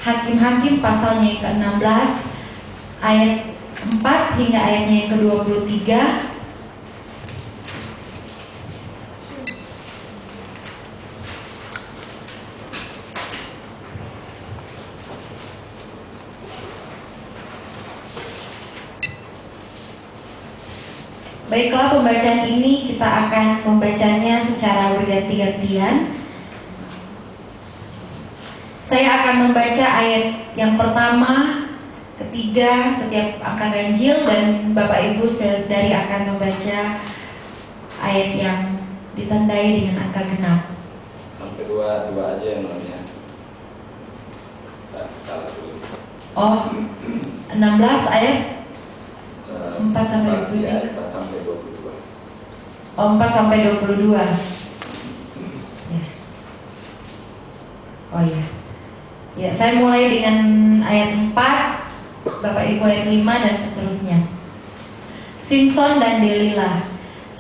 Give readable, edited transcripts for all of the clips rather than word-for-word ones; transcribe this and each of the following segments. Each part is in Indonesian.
Hakim-Hakim pasalnya yang ke-16 ayat 4 hingga ayatnya yang ke-23. Baiklah, pembacaan ini kita akan membacanya secara berganti-gantian. Saya akan membaca ayat yang pertama, ketiga, setiap angka ganjil, dan Bapak Ibu saudara-saudari akan membaca ayat yang ditandai dengan angka genap. Yang kedua, dua aja yang namanya. Salah dulu. Oh, 16 ayat 4 sampai 23. Ya, 4 sampai 22. Oh, 4 sampai 22. Ya. Oh iya. Ya, saya mulai dengan ayat 4, Bapak Ibu ayat 5 dan seterusnya. Simson dan Delila.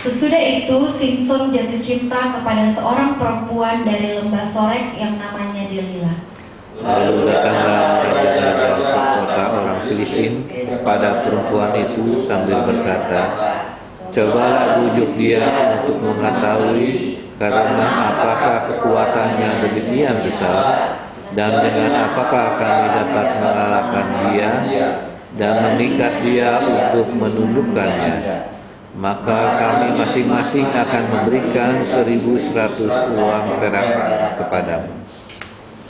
Sesudah itu Simson jatuh cinta kepada seorang perempuan dari lembah Sorek yang namanya Delila. Lalu datanglah raja-raja kota orang Filistin kepada perempuan itu sambil berkata, "Cobalah bujuk dia untuk mengetahui karena apakah kekuatannya demikian besar, dan dengan apakah kami dapat mengalahkan dia dan mengikat dia untuk menundukkannya. Maka kami masing-masing akan memberikan 1.100 uang perak kepadamu."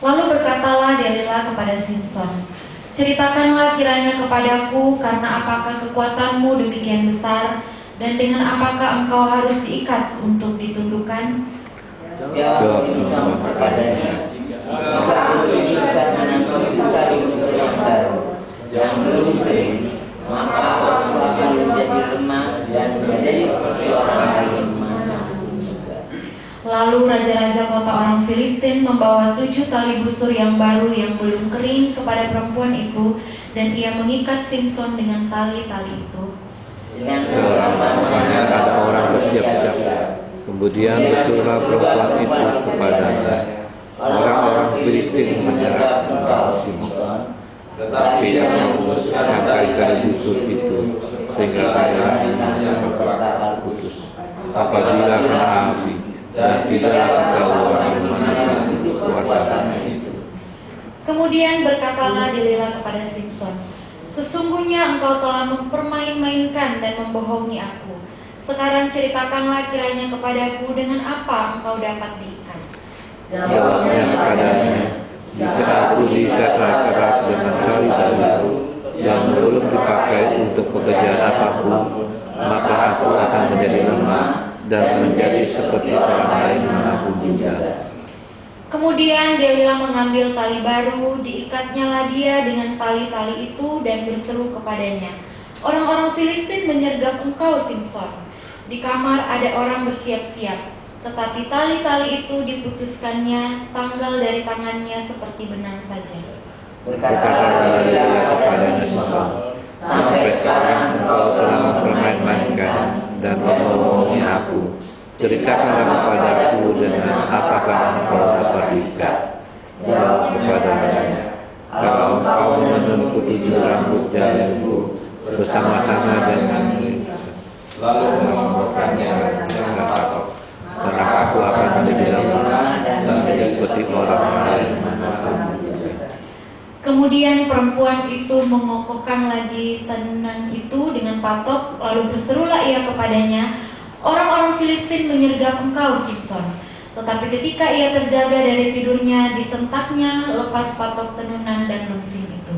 Lalu berkatalah Delila kepada Simson, "Ceritakanlah kiranya kepadaku karena apakah kekuatanmu demikian besar, dan dengan apakah engkau harus diikat untuk ditundukkan?" Jawab Simson kepadanya, "Jika aku diikat dengan 7 tali busur yang baru, yang belum kering, maka aku akan menjadi lemah dan menjadi seperti orang lain manapun juga." Lalu raja-raja kota orang Filistin membawa 7 tali busur yang baru yang belum kering kepada perempuan itu, dan ia mengikat Simson dengan tali-tali itu. Rupanya ada orang bersiap-siap. Kemudian bersuruhlah perempuan itu kepadanya, "Orang-orang Filistin menyerang engkau, Simson, tetapi jangan memutuskan tali busur itu, sehingga kailahnya berkata putus. Apabila kena api, dan tidaklah ketahuan mana kekuatannya itu." Kemudian berkatalah Delila kepada Simson, "Sesungguhnya engkau telah mempermain-mainkan dan membohongi aku. Sekarang ceritakanlah kiranya kepadaku dengan apa engkau dapat diikat." Jawabnya kepadanya, "Jika aku diikat keras dengan tali baru yang belum dipakai untuk pekerjaan apapun, maka aku akan menjadi lemah dan menjadi seperti orang lain manapun juga." Kemudian Delila mengambil tali baru, diikatnyalah dia dengan tali-tali itu dan berseru kepadanya, "Orang-orang Filistin menyergap engkau, Simson. Di kamar ada orang bersiap-siap." Tetapi tali-tali itu diputuskannya, tanggal dari tangannya seperti benang saja. Berkatalah dia kepadanya, "Simson, sampai sekarang engkau telah mempermain-mainkan dan membohongi aku. Ceritakanlah kepadaku dengan apakah engkau dapat diikat." Jawab kepadanya, "Kalau engkau menuntut 7 rambut jarimu bersama-sama dengan lalu mengokohkannya dengan patok, maka aku akan menjadi lemah dan menjadi seperti orang lain manapun juga." Kemudian perempuan itu mengokohkan lagi tenunan itu dengan patok, lalu berserulah ia kepadanya, "Orang-orang Filistin menyergap engkau, Simson." Tetapi ketika ia terjaga dari tidurnya, disentaknya lepas patok tenunan dan lumping itu.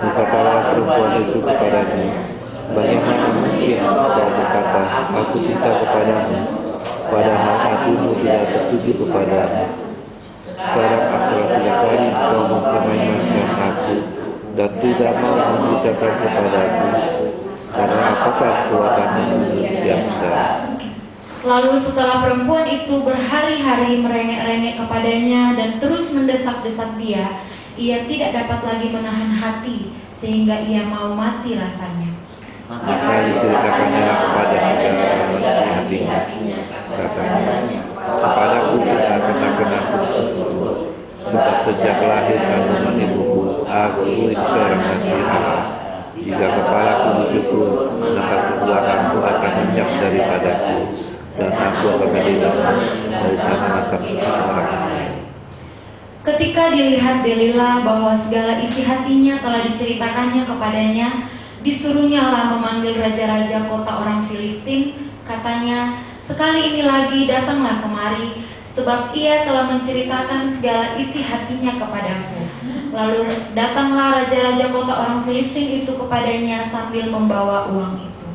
Berkatalah perempuan itu kepadanya, "Bagaimana mungkin engkau berkata, aku cinta kepadamu, padahal hatimu tidak tertuju kepadamu? Sekarang aku tiga kali engkau mempermainkan aku dan tidak mau memberitakan kepadaku, karena apakah kekuatanmu yang besar?" Lalu setelah perempuan itu berhari-hari merengek-rengek kepadanya dan terus mendesak-desak dia, ia tidak dapat lagi menahan hati sehingga ia mau mati rasanya. Maka diceritakannya kepada hatinya. Katanya, "Kepadaku tidak kena-kena khusus, sebab sejak lahir kandungan ibu Aku itu seorang masih Allah. Jika kepalaku dipikul, maka kekuatanku akan lenyap daripadaku, dan aku akan hilang dari sana natap orang lain. Ketika dilihat Delila bahwa segala isi hatinya telah diceritakannya kepadanya, disuruhnyalah memanggil raja-raja kota orang Filistin. Katanya, sekali ini lagi datanglah kemari, sebab ia telah menceritakan segala isi hatinya kepadaku. Lalu datanglah raja-raja kota orang Filistin itu kepadanya sambil membawa uang itu.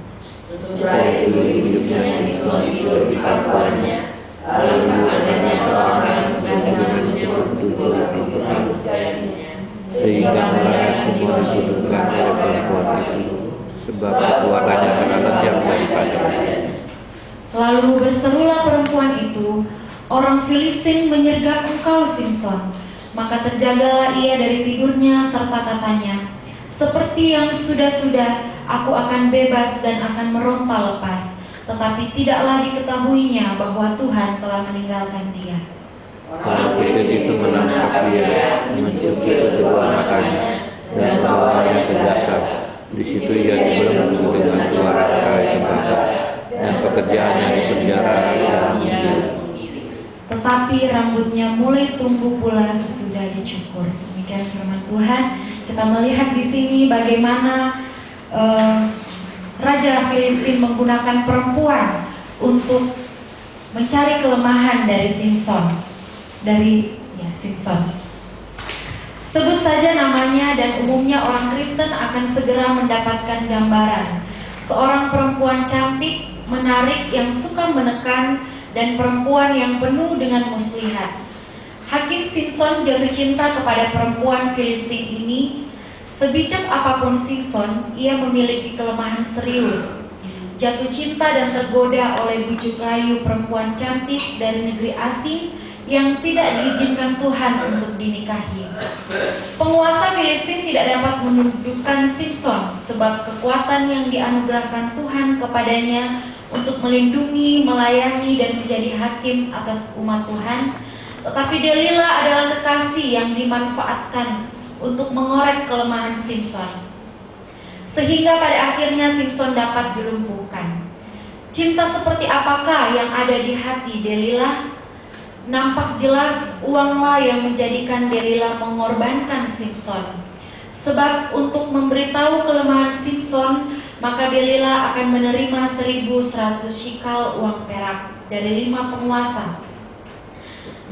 Sesudah itu hidupnya Simson itu di pangkuannya. Lalu adanya seorang yang dengan cukup tujuh itu kepercayanya, Sehingga mereka semua dikutukan oleh perempuan itu, sebab kekuatannya telah lenyap daripadanya. Lalu berserulah perempuan itu, orang Filistin menyergap engkau, Simson. Maka terjagalah ia dari tidurnya serta katanya, seperti yang sudah-sudah, aku akan bebas dan akan meronta lepas. Tetapi tidaklah diketahuinya bahwa Tuhan telah meninggalkan dia. Orang Filistin itu menangkap dia, mencuci kedua matanya, dan membawanya ke dasar. Di situ ia dibelenggu dengan suara kai tembakau, dan pekerjaannya di penjara dan menggilai. Tetapi rambutnya mulai tumbuh pula sesudah dicukur. Demikian firman Tuhan. Kita melihat di sini bagaimana Raja Filistin menggunakan perempuan untuk mencari kelemahan dari Simson. Simson. Sebut saja namanya dan umumnya orang Kristen akan segera mendapatkan gambaran. Seorang perempuan cantik, menarik, yang suka menekan, dan perempuan yang penuh dengan muslihat. Hakim Simson jatuh cinta kepada perempuan Filistin ini. Sebijak apapun Simson, ia memiliki kelemahan serius. Jatuh cinta dan tergoda oleh bujuk rayu perempuan cantik dari negeri asing yang tidak diizinkan Tuhan untuk dinikahi. Penguasa Filistin tidak dapat menundukkan Simson sebab kekuatan yang dianugerahkan Tuhan kepadanya untuk melindungi, melayani, dan menjadi hakim atas umat Tuhan. Tetapi Delila adalah kekasih yang dimanfaatkan untuk mengorek kelemahan Simson, sehingga pada akhirnya Simson dapat dilumpuhkan. Cinta seperti apakah yang ada di hati Delila? Nampak jelas uanglah yang menjadikan Delila mengorbankan Simson. Sebab untuk memberitahu kelemahan Simson, maka Delila akan menerima 1.100 shikal uang perak dari 5 penguasa.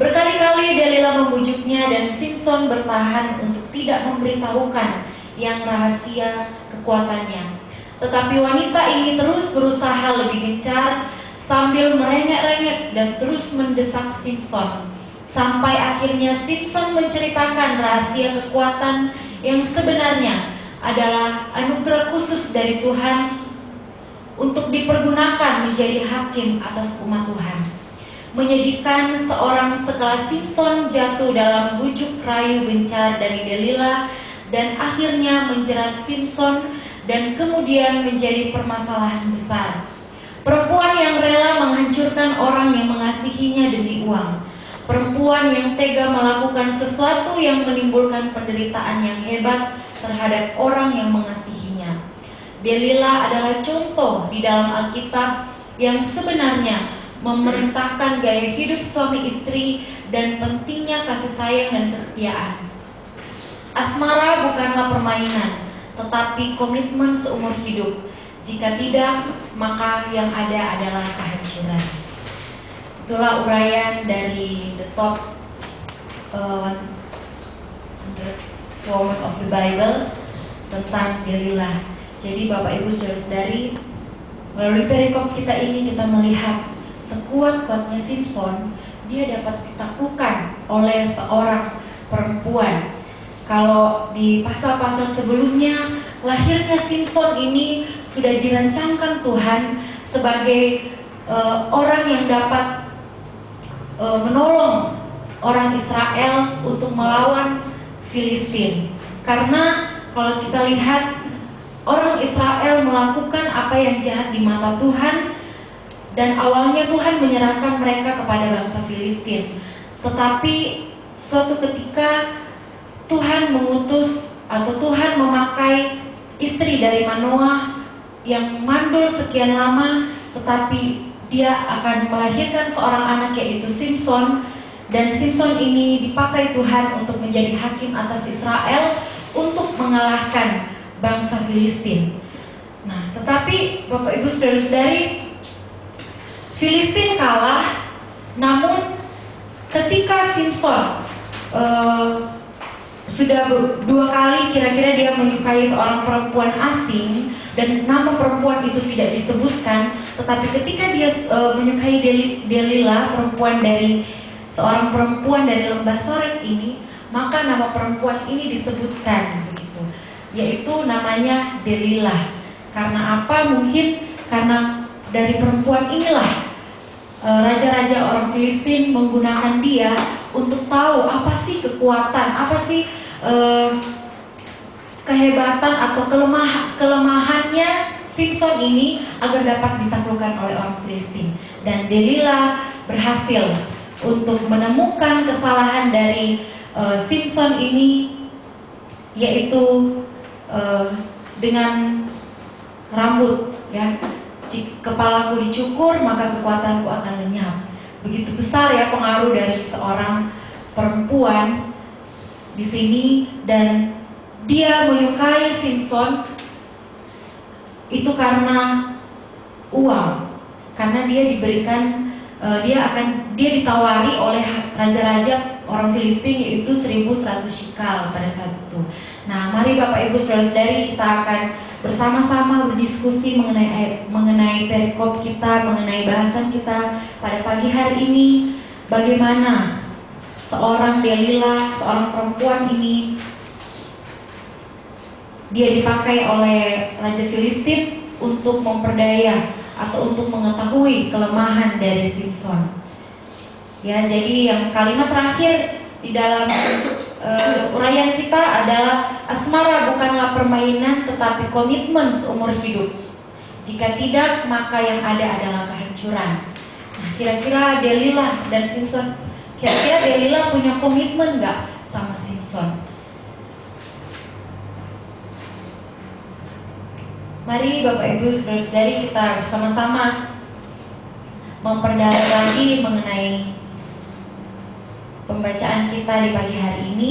Berkali-kali Delila membujuknya dan Simson bertahan untuk tidak memberitahukan yang rahasia kekuatannya. Tetapi wanita ini terus berusaha lebih gencar sambil merengek-rengek dan terus mendesak Simson. Sampai akhirnya Simson menceritakan rahasia kekuatan yang sebenarnya adalah anugerah khusus dari Tuhan untuk dipergunakan menjadi hakim atas umat Tuhan. Menyedihkan, seorang sekelas Simson jatuh dalam bujuk rayu gencar dari Delila dan akhirnya menjerat Simson dan kemudian menjadi permasalahan besar. Perempuan yang rela menghancurkan orang yang mengasihinya demi uang. Perempuan yang tega melakukan sesuatu yang menimbulkan penderitaan yang hebat terhadap orang yang mengasihinya. Delila adalah contoh di dalam Alkitab yang sebenarnya memerintahkan gaya hidup suami istri dan pentingnya kasih sayang dan kesetiaan. Asmara bukanlah permainan, tetapi komitmen seumur hidup. Jika tidak, maka yang ada adalah kehancuran. Itulah uraian dari the top 100 women of the Bible tentang Delila. Jadi Bapak Ibu Saudara-saudari, melalui perikop kita ini kita melihat sekuat-kuatnya Simson, dia dapat ditaklukkan oleh seorang perempuan. Kalau di pasal-pasal sebelumnya, lahirnya Simson ini sudah dirancangkan Tuhan sebagai orang yang dapat menolong orang Israel untuk melawan Filistin. Karena kalau kita lihat, orang Israel melakukan apa yang jahat di mata Tuhan, dan awalnya Tuhan menyerahkan mereka kepada bangsa Filistin. Tetapi suatu ketika Tuhan mengutus atau Tuhan memakai istri dari Manoah yang mandul sekian lama, tetapi dia akan melahirkan seorang anak yaitu Simson, dan Simson ini dipakai Tuhan untuk menjadi hakim atas Israel untuk mengalahkan bangsa Filistin. Nah, tetapi Bapak Ibu Saudara-saudari, Filistin kalah, namun ketika Simson sudah 2 kali kira-kira dia menyukai seorang perempuan asing dan nama perempuan itu tidak disebutkan, tetapi ketika dia menyukai Delila, seorang perempuan dari lembah Sorek ini, maka nama perempuan ini disebutkan begitu, yaitu namanya Delila. Karena apa? Mungkin karena dari perempuan inilah raja-raja orang Filistin menggunakan dia untuk tahu apa sih kekuatan, apa sih kehebatan atau kelemahannya Simson ini agar dapat ditaklukkan oleh orang Filistin. Dan Delila berhasil untuk menemukan kesalahan dari Simson ini, yaitu dengan rambut, ya. Kepalaku dicukur, maka kekuatanku akan lenyap. Begitu besar ya pengaruh dari seorang perempuan di sini, dan dia menyukai Simson itu karena uang, karena dia diberikan, dia ditawari oleh raja-raja orang Filistin yaitu 1.100 shikal pada saat itu. Nah, mari Bapak Ibu Saudara-saudari, kita akan bersama-sama berdiskusi mengenai perikop kita, mengenai bahasan kita pada pagi hari ini. Bagaimana seorang Delila, seorang perempuan ini, dia dipakai oleh Raja Filistin untuk memperdaya atau untuk mengetahui kelemahan dari Simson. Ya, jadi yang kalimat terakhir di dalam uraian kita adalah asmara bukanlah permainan tetapi komitmen seumur hidup. Jika tidak, maka yang ada adalah kehancuran. Nah, kira-kira Delila dan Simson, kira-kira Delila punya komitmen nggak sama Simson? Mari Bapak Ibu Saudara-saudari, kita bersama-sama memperdalam lagi mengenai pembacaan kita di pagi hari ini.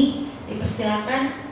Dipersilakan